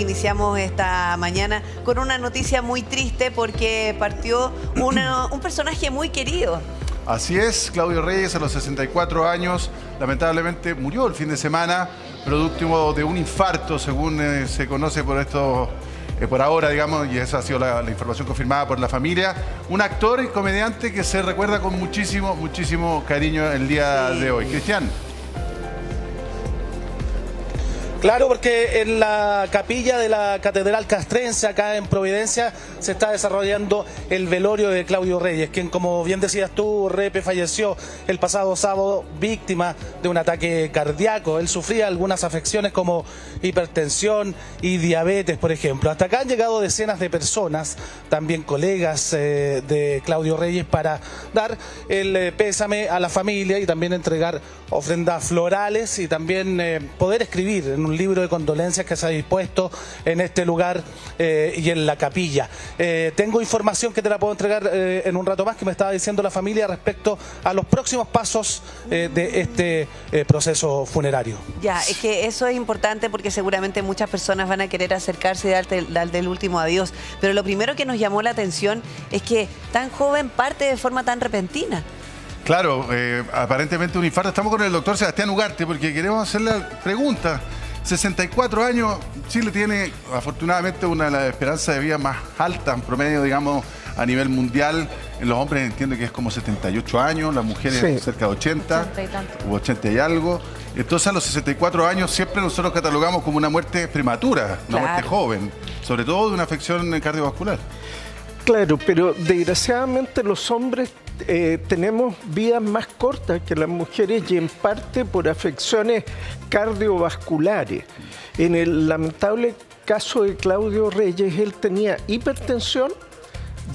iniciamos esta mañana con una noticia muy triste porque partió un personaje muy querido. Así es, Claudio Reyes a los 64 años, lamentablemente murió el fin de semana, producto de un infarto, según se conoce por ahora, digamos, y esa ha sido la información confirmada por la familia. Un actor y comediante que se recuerda con muchísimo cariño el día de hoy. Cristian. Claro, porque en la capilla de la Catedral Castrense, acá en Providencia, se está desarrollando el velorio de Claudio Reyes, quien, como bien decías tú, Repe, falleció el pasado sábado víctima de un ataque cardíaco. Él sufría algunas afecciones como hipertensión y diabetes, por ejemplo. Hasta acá han llegado decenas de personas, también colegas de Claudio Reyes, para dar el pésame a la familia y también entregar ofrendas florales y también poder escribir en un libro de condolencias que se ha dispuesto en este lugar y en la capilla. Tengo información que te la puedo entregar en un rato más, que me estaba diciendo la familia respecto a los próximos pasos de este proceso funerario. Ya, es que eso es importante porque seguramente muchas personas van a querer acercarse y darle el último adiós. Pero lo primero que nos llamó la atención es que tan joven parte de forma tan repentina. Claro, aparentemente un infarto. Estamos con el doctor Sebastián Ugarte porque queremos hacerle preguntas. 64 años, Chile tiene afortunadamente una de las esperanzas de vida más altas en promedio, digamos, a nivel mundial. En los hombres entiendo que es como 78 años, las mujeres sí, cerca de 80, 80 y algo. Entonces a los 64 años siempre nosotros catalogamos como una muerte prematura, una muerte joven, sobre todo de una afección cardiovascular. Claro, pero desgraciadamente los hombres tenemos vidas más cortas que las mujeres y en parte por afecciones cardiovasculares. En el lamentable caso de Claudio Reyes, él tenía hipertensión,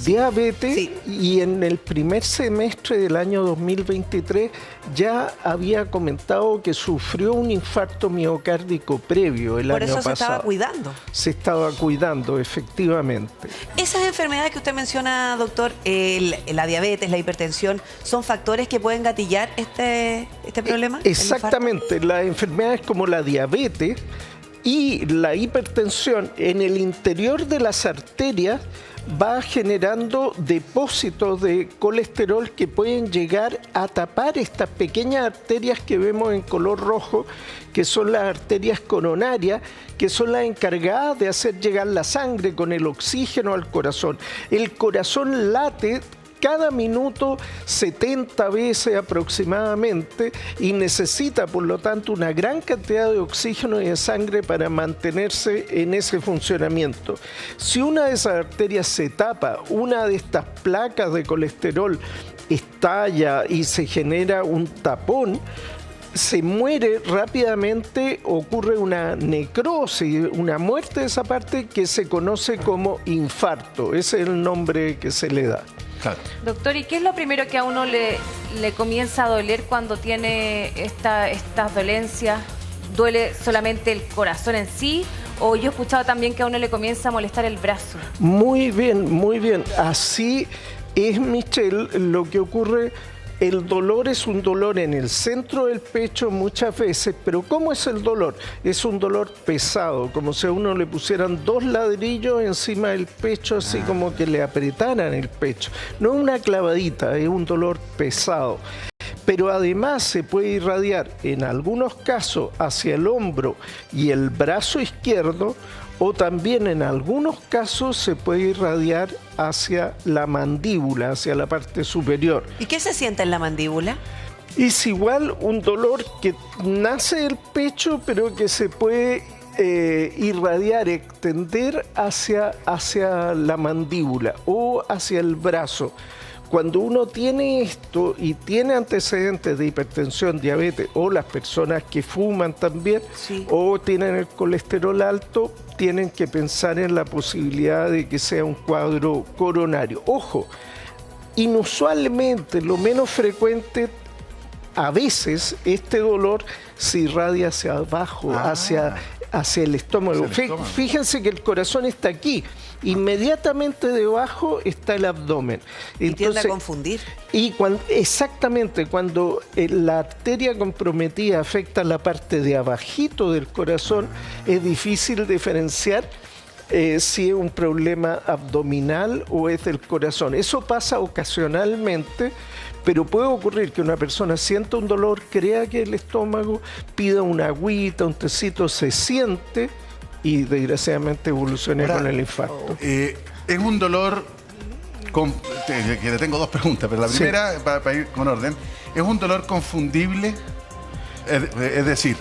diabetes y en el primer semestre del año 2023 ya había comentado que sufrió un infarto miocárdico previo el año pasado. Por eso se estaba cuidando. Se estaba cuidando, efectivamente. Esas enfermedades que usted menciona, doctor, la diabetes, la hipertensión, ¿son factores que pueden gatillar este problema? Exactamente, las enfermedades como la diabetes y la hipertensión en el interior de las arterias va generando depósitos de colesterol que pueden llegar a tapar estas pequeñas arterias que vemos en color rojo, que son las arterias coronarias, que son las encargadas de hacer llegar la sangre con el oxígeno al corazón. El corazón late cada minuto 70 veces aproximadamente y necesita por lo tanto una gran cantidad de oxígeno y de sangre para mantenerse en ese funcionamiento. Si una de esas arterias se tapa, una de estas placas de colesterol estalla y se genera un tapón, se muere rápidamente, ocurre una necrosis, una muerte de esa parte que se conoce como infarto. Ese es el nombre que se le da. Claro. Doctor, ¿y qué es lo primero que a uno le comienza a doler cuando tiene estas dolencias? ¿Duele solamente el corazón en sí? ¿O yo he escuchado también que a uno le comienza a molestar el brazo? Muy bien, muy bien. Así es, Michelle, lo que ocurre. El dolor es un dolor en el centro del pecho muchas veces, pero ¿cómo es el dolor? Es un dolor pesado, como si a uno le pusieran 2 ladrillos encima del pecho, así como que le apretaran el pecho. No es una clavadita, es un dolor pesado. Pero además se puede irradiar en algunos casos hacia el hombro y el brazo izquierdo, o también en algunos casos se puede irradiar hacia la mandíbula, hacia la parte superior. ¿Y qué se siente en la mandíbula? Es igual un dolor que nace del pecho, pero que se puede irradiar, extender hacia la mandíbula o hacia el brazo. Cuando uno tiene esto y tiene antecedentes de hipertensión, diabetes, o las personas que fuman también, o tienen el colesterol alto, tienen que pensar en la posibilidad de que sea un cuadro coronario. Ojo, inusualmente, lo menos frecuente, a veces este dolor se irradia hacia abajo, hacia el estómago. Fíjense que el corazón está aquí. Inmediatamente debajo está el abdomen. Y tiende a confundir. Y exactamente, cuando la arteria comprometida afecta la parte de abajito del corazón, es difícil diferenciar si es un problema abdominal o es del corazón. Eso pasa ocasionalmente, pero puede ocurrir que una persona sienta un dolor, crea que el estómago, pida una agüita, un tecito, se siente y desgraciadamente evoluciona con el infarto. Es un dolor, que le tengo dos preguntas, pero la primera, para ir con orden, ¿es un dolor confundible? Es decir,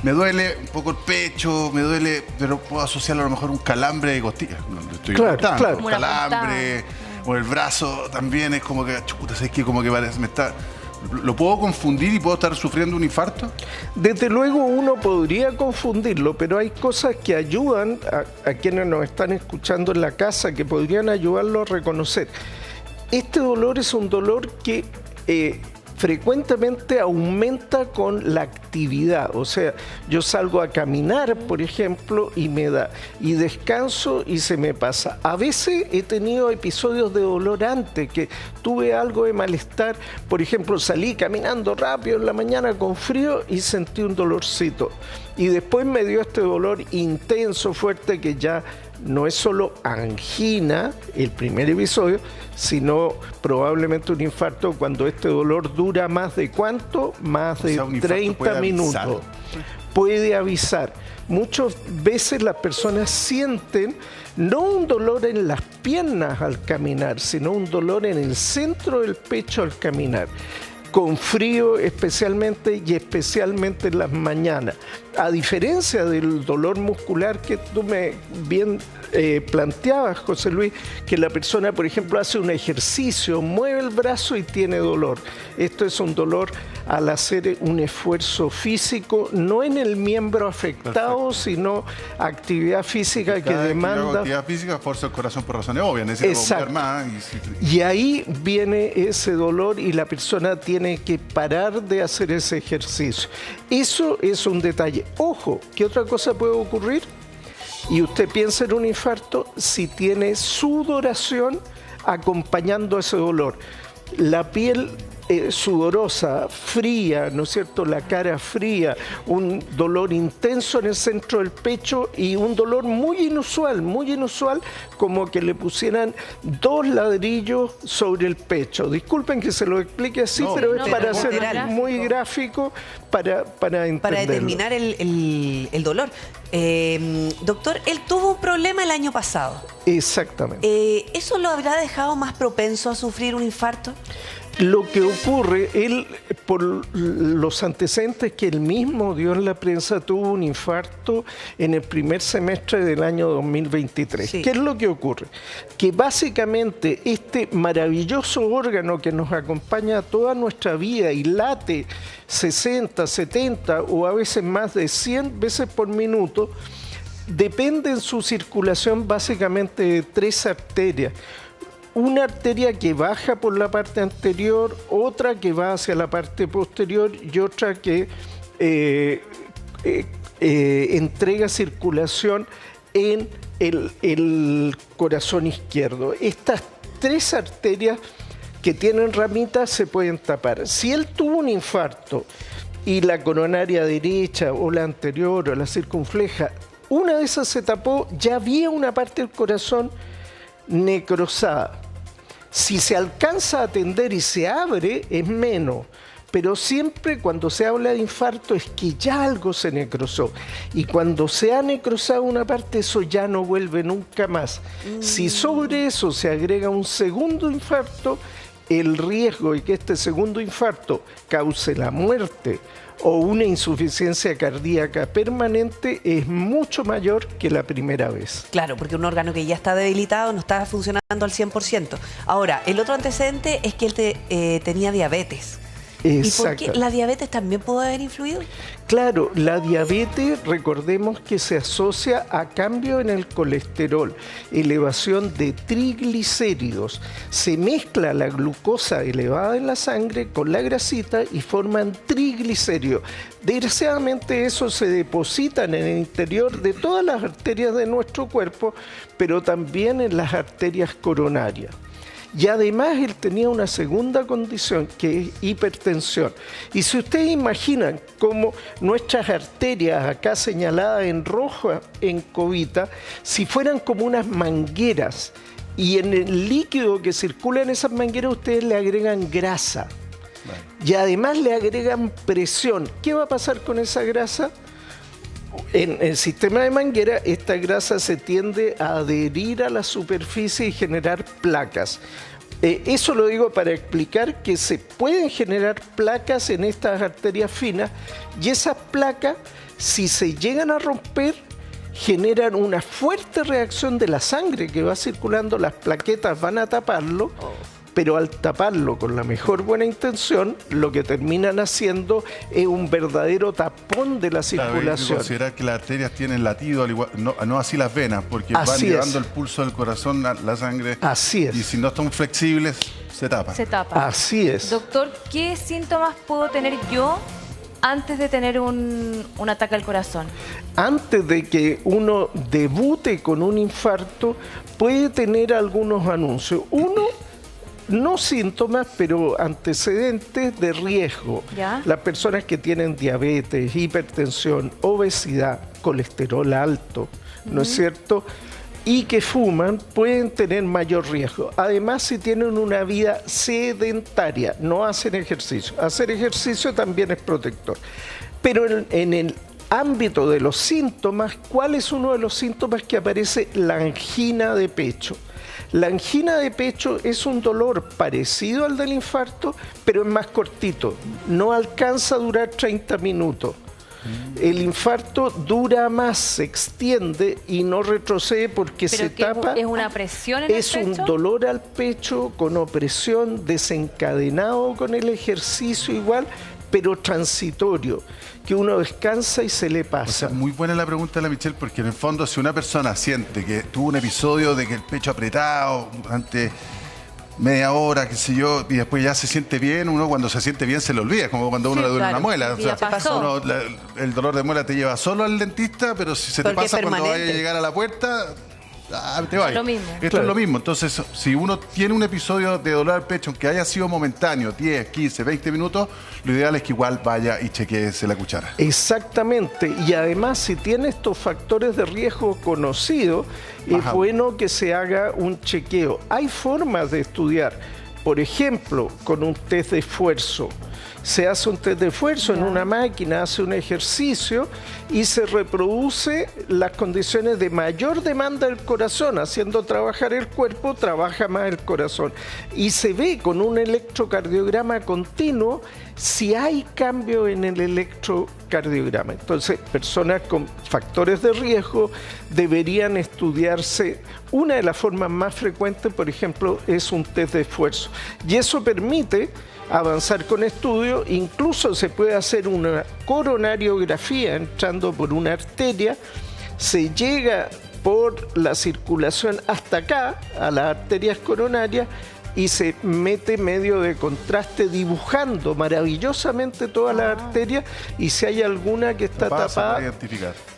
me duele un poco el pecho, me duele, pero puedo asociarlo a lo mejor a un calambre de costilla. No lo estoy inventando. Claro. Un calambre, o el brazo también es como que, chuta, ¿sabes qué? Como que parece, ¿lo puedo confundir y puedo estar sufriendo un infarto? Desde luego uno podría confundirlo, pero hay cosas que ayudan a quienes nos están escuchando en la casa, que podrían ayudarlo a reconocer. Este dolor es un dolor que frecuentemente aumenta con la actividad. O sea, yo salgo a caminar, por ejemplo, y me da, y descanso y se me pasa. A veces he tenido episodios de dolor antes, que tuve algo de malestar. Por ejemplo, salí caminando rápido en la mañana con frío y sentí un dolorcito. Y después me dio este dolor intenso, fuerte, que ya no es solo angina, el primer episodio, sino probablemente un infarto cuando este dolor dura más de ¿cuánto? Más de 30 minutos. Puede avisar. Muchas veces las personas sienten no un dolor en las piernas al caminar, sino un dolor en el centro del pecho al caminar, con frío especialmente y especialmente en las mañanas. A diferencia del dolor muscular que tú me bien planteabas, José Luis, que la persona, por ejemplo, hace un ejercicio, mueve el brazo y tiene dolor. Esto es un dolor al hacer un esfuerzo físico, no en el miembro afectado, sino actividad física que demanda... Actividad física forza el corazón por razones obvias, necesita mover más. Y ahí viene ese dolor y la persona tiene que parar de hacer ese ejercicio. Eso es un detalle. Ojo, ¿qué otra cosa puede ocurrir? Y usted piensa en un infarto si tiene sudoración acompañando ese dolor. La piel sudorosa, fría, ¿no es cierto? La cara fría, un dolor intenso en el centro del pecho y un dolor muy inusual, como que le pusieran 2 ladrillos sobre el pecho. Disculpen que se lo explique así, pero es para ser muy gráfico, para entenderlo. Para determinar el dolor. Doctor, él tuvo un problema el año pasado. Exactamente. ¿Eso lo habrá dejado más propenso a sufrir un infarto? Lo que ocurre, él, por los antecedentes que él mismo dio en la prensa, tuvo un infarto en el primer semestre del año 2023. Sí. ¿Qué es lo que ocurre? Que básicamente este maravilloso órgano que nos acompaña toda nuestra vida y late 60, 70 o a veces más de 100 veces por minuto, depende en su circulación básicamente de 3 arterias. Una arteria que baja por la parte anterior, otra que va hacia la parte posterior y otra que entrega circulación en el corazón izquierdo. Estas 3 arterias que tienen ramitas se pueden tapar. Si él tuvo un infarto y la coronaria derecha o la anterior o la circunfleja, una de esas se tapó, ya había una parte del corazón necrosada. Si se alcanza a atender y se abre, es menos. Pero siempre cuando se habla de infarto es que ya algo se necrosó. Y cuando se ha necrosado una parte, eso ya no vuelve nunca más. Si sobre eso se agrega un segundo infarto, el riesgo de que este segundo infarto cause la muerte o una insuficiencia cardíaca permanente es mucho mayor que la primera vez. Claro, porque un órgano que ya está debilitado no está funcionando al 100%. Ahora, el otro antecedente es que él tenía diabetes. ¿Y por qué la diabetes también puede haber influido? Claro, la diabetes, recordemos que se asocia a cambio en el colesterol, elevación de triglicéridos. Se mezcla la glucosa elevada en la sangre con la grasita y forman triglicéridos. Desgraciadamente eso se deposita en el interior de todas las arterias de nuestro cuerpo, pero también en las arterias coronarias. Y además él tenía una segunda condición, que es hipertensión. Y si ustedes imaginan cómo nuestras arterias, acá señaladas en rojo en covita, si fueran como unas mangueras, y en el líquido que circula en esas mangueras ustedes le agregan grasa. Y además le agregan presión. ¿Qué va a pasar con esa grasa? En el sistema de manguera, esta grasa se tiende a adherir a la superficie y generar placas. Eso lo digo para explicar que se pueden generar placas en estas arterias finas y esas placas, si se llegan a romper, generan una fuerte reacción de la sangre que va circulando, las plaquetas van a taparlo. Pero al taparlo con la mejor buena intención, lo que terminan haciendo es un verdadero tapón de la circulación. Claro, hay que considerar que las arterias tienen latido, al igual, no así las venas, porque van llevando el pulso del corazón a la sangre. Así es. Y si no están flexibles, se tapan. Se tapa. Así es. Doctor, ¿qué síntomas puedo tener yo antes de tener un ataque al corazón? Antes de que uno debute con un infarto, puede tener algunos anuncios. Uno, no síntomas, pero antecedentes de riesgo. ¿Ya? Las personas que tienen diabetes, hipertensión, obesidad, colesterol alto, ¿no es cierto? Y que fuman, pueden tener mayor riesgo. Además, si tienen una vida sedentaria, no hacen ejercicio. Hacer ejercicio también es protector. Pero en el ámbito de los síntomas, ¿cuál es uno de los síntomas que aparece? La angina de pecho. La angina de pecho es un dolor parecido al del infarto, pero es más cortito. No alcanza a durar 30 minutos. El infarto dura más, se extiende y no retrocede porque se tapa. ¿Es una presión en el pecho? Es un dolor al pecho con opresión, desencadenado con el ejercicio igual, pero transitorio, que uno descansa y se le pasa. O sea, muy buena la pregunta de la Michelle, porque en el fondo si una persona siente que tuvo un episodio de que el pecho apretado durante media hora, qué sé yo, y después ya se siente bien, uno cuando se siente bien se le olvida, como cuando uno le duele una muela. O sea, el dolor de muela te lleva solo al dentista, pero si se te pasa cuando vaya a llegar a la puerta, te va. Lo mismo. Esto es lo mismo. Entonces, si uno tiene un episodio de dolor al pecho, aunque haya sido momentáneo, 10, 15, 20 minutos, lo ideal es que igual vaya y chequeese la cuchara. Exactamente. Y además, si tiene estos factores de riesgo conocidos, es bueno que se haga un chequeo. Hay formas de estudiar. Por ejemplo, con un test de esfuerzo. Se hace un test de esfuerzo en una máquina, hace un ejercicio y se reproduce las condiciones de mayor demanda del corazón. Haciendo trabajar el cuerpo, trabaja más el corazón. Y se ve con un electrocardiograma continuo si hay cambio en el electrocardiograma. Entonces, personas con factores de riesgo deberían estudiarse. Una de las formas más frecuentes, por ejemplo, es un test de esfuerzo. Y eso permite avanzar con estudios, incluso se puede hacer una coronariografía entrando por una arteria, se llega por la circulación hasta acá, a las arterias coronarias, y se mete medio de contraste dibujando maravillosamente todas las arterias, y si hay alguna que está tapada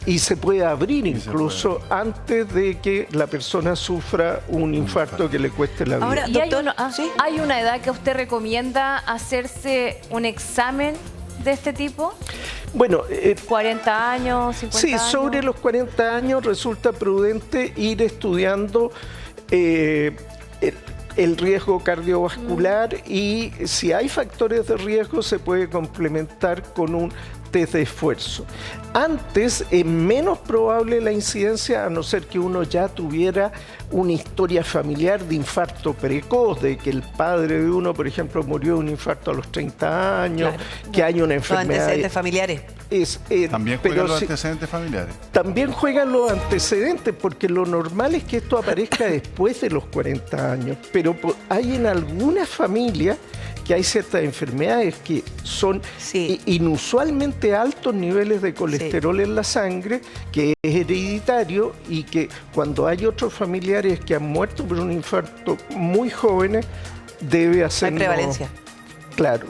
y se puede abrir incluso antes de que la persona sufra un infarto que le cueste la vida. Ahora, doctor, ¿hay una edad que usted recomienda hacerse un examen de este tipo? Bueno, 40 años, 50 años. Sí, sobre los 40 años resulta prudente ir estudiando el riesgo cardiovascular y si hay factores de riesgo se puede complementar con un test de esfuerzo. Antes es menos probable la incidencia, a no ser que uno ya tuviera una historia familiar de infarto precoz, de que el padre de uno, por ejemplo, murió de un infarto a los 30 años, que hay una enfermedad. Los antecedentes familiares. También juegan los antecedentes familiares. También juegan los antecedentes, porque lo normal es que esto aparezca después de los 40 años, pero hay en algunas familias porque hay ciertas enfermedades que son Sí. inusualmente altos niveles de colesterol en la sangre, que es hereditario y que cuando hay otros familiares que han muerto por un infarto muy jóvenes, debe Hay hacernos... prevalencia. Claro.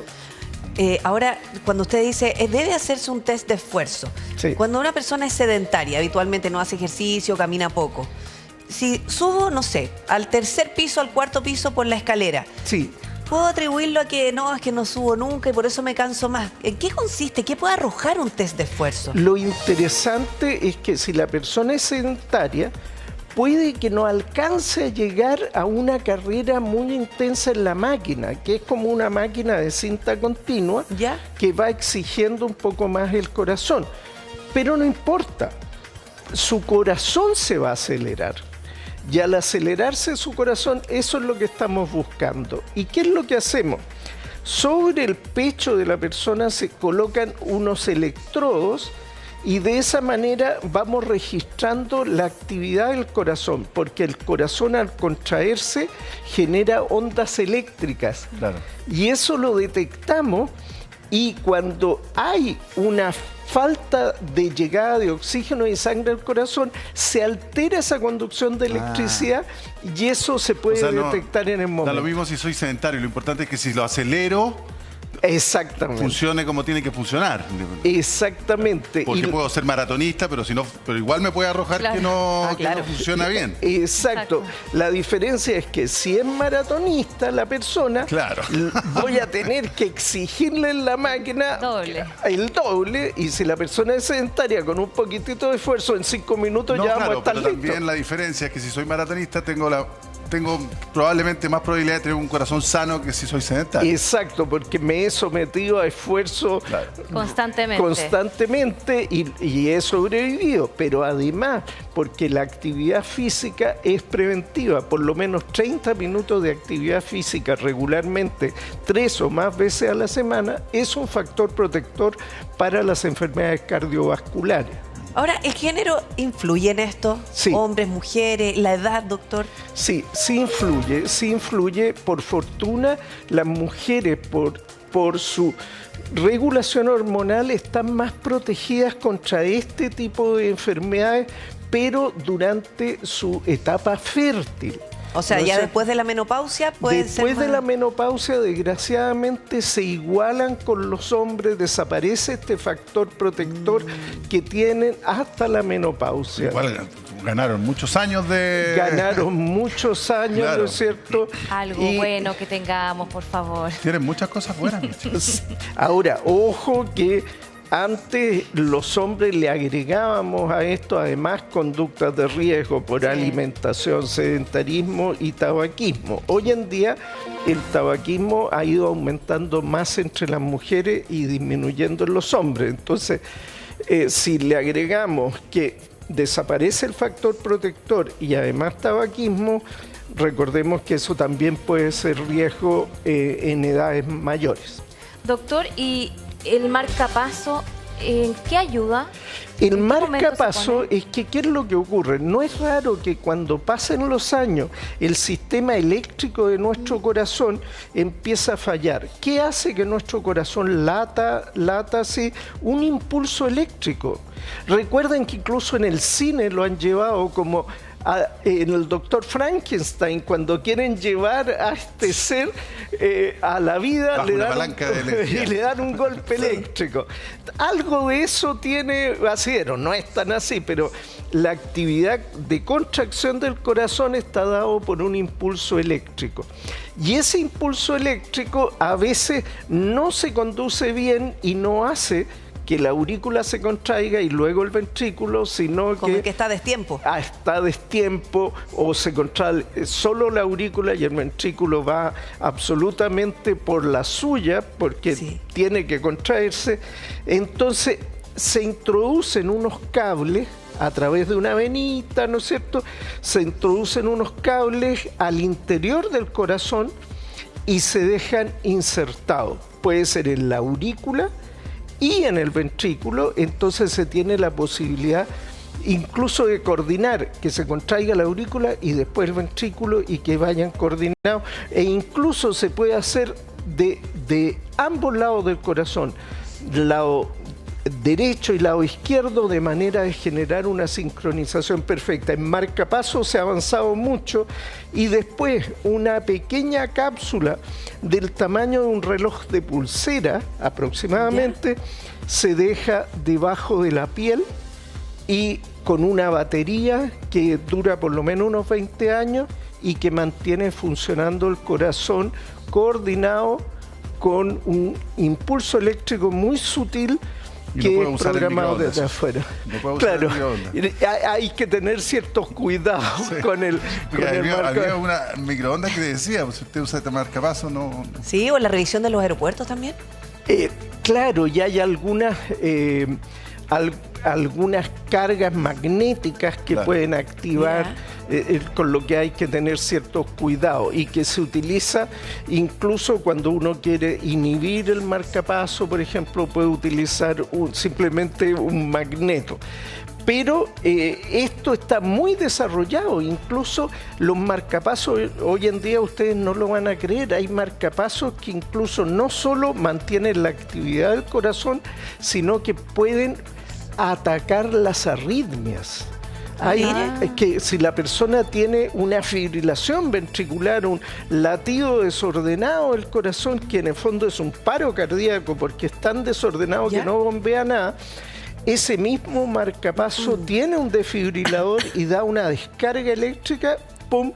Ahora, cuando usted dice, debe hacerse un test de esfuerzo. Sí. Cuando una persona es sedentaria, habitualmente no hace ejercicio, camina poco. Si subo, no sé, al tercer piso, al cuarto piso por la escalera, Sí. ¿puedo atribuirlo a que no, es que no subo nunca y por eso me canso más? ¿En qué consiste? ¿Qué puede arrojar un test de esfuerzo? Lo interesante es que si la persona es sedentaria, puede que no alcance a llegar a una carrera muy intensa en la máquina, que es como una máquina de cinta continua ¿Ya? que va exigiendo un poco más el corazón. Pero no importa, su corazón se va a acelerar. Y al acelerarse su corazón, eso es lo que estamos buscando. ¿Y qué es lo que hacemos? Sobre el pecho de la persona se colocan unos electrodos y de esa manera vamos registrando la actividad del corazón, porque el corazón al contraerse genera ondas eléctricas. Claro. Y eso lo detectamos y cuando hay una falta de llegada de oxígeno y sangre al corazón, se altera esa conducción de electricidad y eso se puede O sea, no, detectar en el da momento. lo mismo si soy sedentario, lo importante es que si lo acelero, Exactamente. funcione como tiene que funcionar. Exactamente. Porque Y- puedo ser maratonista, pero igual me puede arrojar Claro. que no, que claro. no funciona bien. Exacto. La diferencia es que si es maratonista la persona, Claro. voy a tener que exigirle en la máquina Doble. el doble, y si la persona es sedentaria con un poquitito de esfuerzo, en 5 minutos No, ya vamos a claro, estar pero listos. también la diferencia es que si soy maratonista tengo probablemente más probabilidad de tener un corazón sano que si soy sedentario. Exacto, porque me he sometido a esfuerzo Claro. Constantemente. y he sobrevivido, pero además porque la actividad física es preventiva, por lo menos 30 minutos de actividad física regularmente, 3 o más veces a la semana, es un factor protector para las enfermedades cardiovasculares. Ahora, ¿el género influye en esto? Sí. Hombres, mujeres, la edad, doctor. Sí, sí influye. Por fortuna, las mujeres, por su regulación hormonal, están más protegidas contra este tipo de enfermedades, pero durante su etapa fértil. O sea, ¿No ya es después de la menopausia pueden ser Después de más- la menopausia, desgraciadamente, se igualan con los hombres, desaparece este factor protector que tienen hasta la menopausia. Igual ganaron muchos años de... Ganaron muchos años, Claro. ¿no es cierto? Algo Y bueno que tengamos, por favor. Tienen muchas cosas buenas. muchachos. ahora, ojo que antes los hombres le agregábamos a esto además conductas de riesgo por Sí. alimentación, sedentarismo y tabaquismo. Hoy en día el tabaquismo ha ido aumentando más entre las mujeres y disminuyendo en los hombres. Entonces, si le agregamos que desaparece el factor protector y además tabaquismo, recordemos que eso también puede ser riesgo en edades mayores. Doctor, ¿y el marcapaso en qué ayuda? El ¿En qué momento se marcapaso pone? es que, ¿qué es lo que ocurre? No es raro que cuando pasen los años el sistema eléctrico de nuestro corazón empieza a fallar. ¿Qué hace que nuestro corazón lata así? Un impulso eléctrico. Recuerden que incluso en el cine lo han llevado como en el doctor Frankenstein, cuando quieren llevar a este ser a la vida, Bajo una palanca de energía. y le dan un golpe eléctrico. Algo de eso tiene Acero, no es tan así, pero la actividad de contracción del corazón está dado por un impulso eléctrico. Y ese impulso eléctrico a veces no se conduce bien y no hace que la aurícula se contraiga y luego el ventrículo, sino Como que está a destiempo. está a destiempo o se contrae solo la aurícula y el ventrículo va absolutamente por la suya porque Sí. tiene que contraerse. Entonces se introducen unos cables a través de una venita, ¿no es cierto? Se introducen unos cables al interior del corazón y se dejan insertados. Puede ser en la aurícula y en el ventrículo, entonces se tiene la posibilidad incluso de coordinar, que se contraiga la aurícula y después el ventrículo y que vayan coordinados, e incluso se puede hacer de ambos lados del corazón, lado derecho y lado izquierdo, de manera de generar una sincronización perfecta. En marcapasos se ha avanzado mucho, y después una pequeña cápsula del tamaño de un reloj de pulsera aproximadamente se deja debajo de la piel, y con una batería que dura por lo menos unos 20 años y que mantiene funcionando el corazón coordinado con un impulso eléctrico muy sutil que es programado desde afuera. Claro, hay que tener ciertos cuidados con el marcapasos. Había una microondas que decía, pues, si usted usa este marcapasos, no... Sí, o la revisión de los aeropuertos también. Claro, y hay algunas cargas magnéticas que pueden activar, con lo que hay que tener ciertos cuidados, y que se utiliza incluso cuando uno quiere inhibir el marcapaso, por ejemplo, puede utilizar simplemente un magneto. Pero esto está muy desarrollado, incluso los marcapasos, hoy en día ustedes no lo van a creer, hay marcapasos que incluso no solo mantienen la actividad del corazón, sino que pueden atacar las arritmias. Hay que si la persona tiene una fibrilación ventricular, un latido desordenado del corazón, que en el fondo es un paro cardíaco porque es tan desordenado que no bombea nada, ese mismo marcapaso tiene un desfibrilador y da una descarga eléctrica, ¡pum!,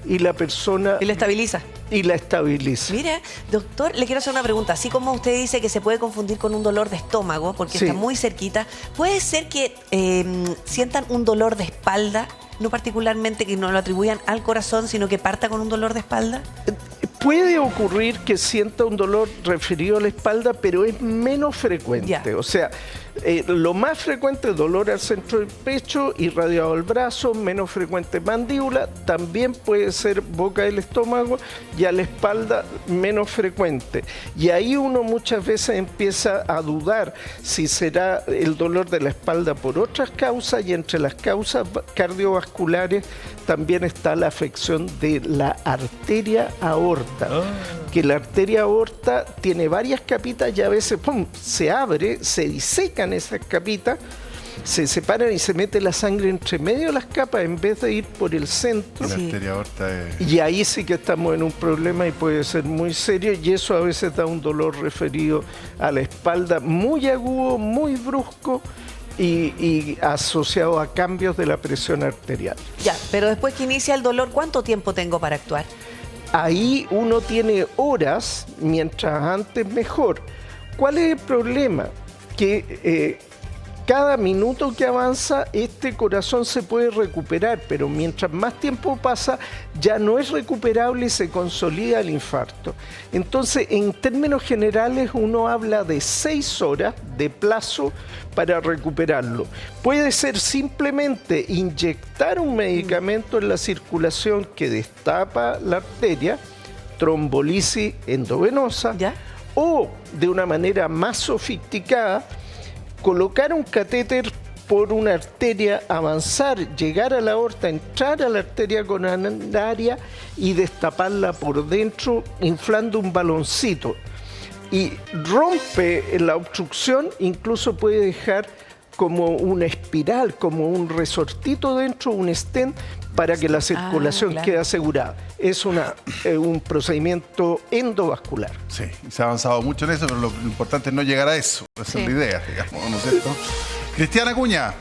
y la persona... Y la estabiliza. Y la estabiliza. Mira, doctor, le quiero hacer una pregunta. Así como usted dice que se puede confundir con un dolor de estómago, porque está muy cerquita, ¿puede ser que sientan un dolor de espalda? No particularmente que no lo atribuyan al corazón, sino que parta con un dolor de espalda. Puede ocurrir que sienta un dolor referido a la espalda, pero es menos frecuente. O sea, lo más frecuente es dolor al centro del pecho, irradiado al brazo, menos frecuente mandíbula, también puede ser boca del estómago, y a la espalda menos frecuente. Y ahí uno muchas veces empieza a dudar si será el dolor de la espalda por otras causas, y entre las causas cardiovasculares también está la afección de la arteria aorta, que la arteria aorta tiene varias capitas y a veces se abre, se disecan esas capitas, se separan y se mete la sangre entre medio de las capas en vez de ir por el centro. La arteria aorta es... Y ahí sí que estamos en un problema y puede ser muy serio, y eso a veces da un dolor referido a la espalda muy agudo, muy brusco, y asociado a cambios de la presión arterial. Ya, pero después que inicia el dolor, ¿cuánto tiempo tengo para actuar? Ahí uno tiene horas, mientras antes mejor. ¿Cuál es el problema? Que cada minuto que avanza, este corazón se puede recuperar, pero mientras más tiempo pasa, ya no es recuperable y se consolida el infarto. Entonces, en términos generales, uno habla de 6 horas de plazo para recuperarlo. Puede ser simplemente inyectar un medicamento en la circulación que destapa la arteria, trombolisis endovenosa, o de una manera más sofisticada, colocar un catéter por una arteria, avanzar, llegar a la aorta, entrar a la arteria coronaria y destaparla por dentro, inflando un baloncito. Y rompe la obstrucción, incluso puede dejar como una espiral, como un resortito dentro, un stent, para que la circulación quede asegurada. Es un procedimiento endovascular. Sí, se ha avanzado mucho en eso, pero lo importante es no llegar a eso. Esa es la idea, digamos, ¿no es cierto? Cristian Acuña.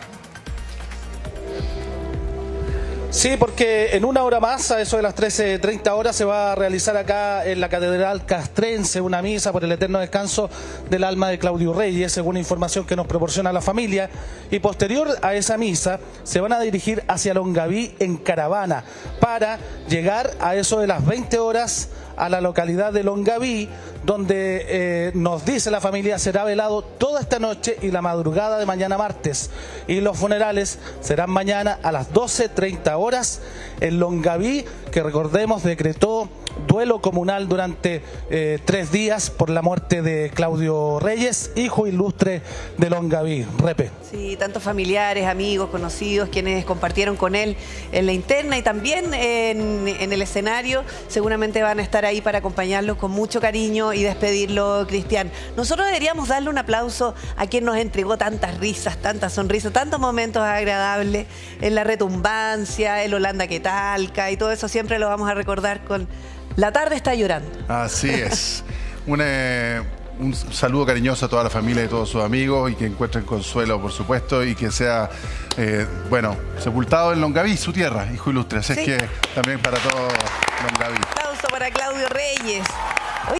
Sí, porque en una hora más, a eso de las 13:30 horas, se va a realizar acá en la Catedral Castrense una misa por el eterno descanso del alma de Claudio Reyes, según información que nos proporciona la familia. Y posterior a esa misa, se van a dirigir hacia Longaví en caravana para llegar a eso de las 20 horas a la localidad de Longaví, donde nos dice la familia será velado toda esta noche y la madrugada de mañana martes. Y los funerales serán mañana a las 12:30 horas en Longaví, que recordemos decretó duelo comunal durante 3 días por la muerte de Claudio Reyes, hijo ilustre de Longaví. Repe. Sí, tantos familiares, amigos, conocidos, quienes compartieron con él en la interna y también en el escenario, seguramente van a estar ahí para acompañarlo con mucho cariño y despedirlo, Cristian. Nosotros deberíamos darle un aplauso a quien nos entregó tantas risas, tantas sonrisas, tantos momentos agradables, en la retumbancia, el Holanda que talca y todo eso siempre lo vamos a recordar con La tarde está llorando. Así es. Un saludo cariñoso a toda la familia y todos sus amigos y que encuentren consuelo, por supuesto, y que sea, sepultado en Longaví, su tierra, hijo ilustre. Así es que también para todos Longaví. Aplauso para Claudio Reyes.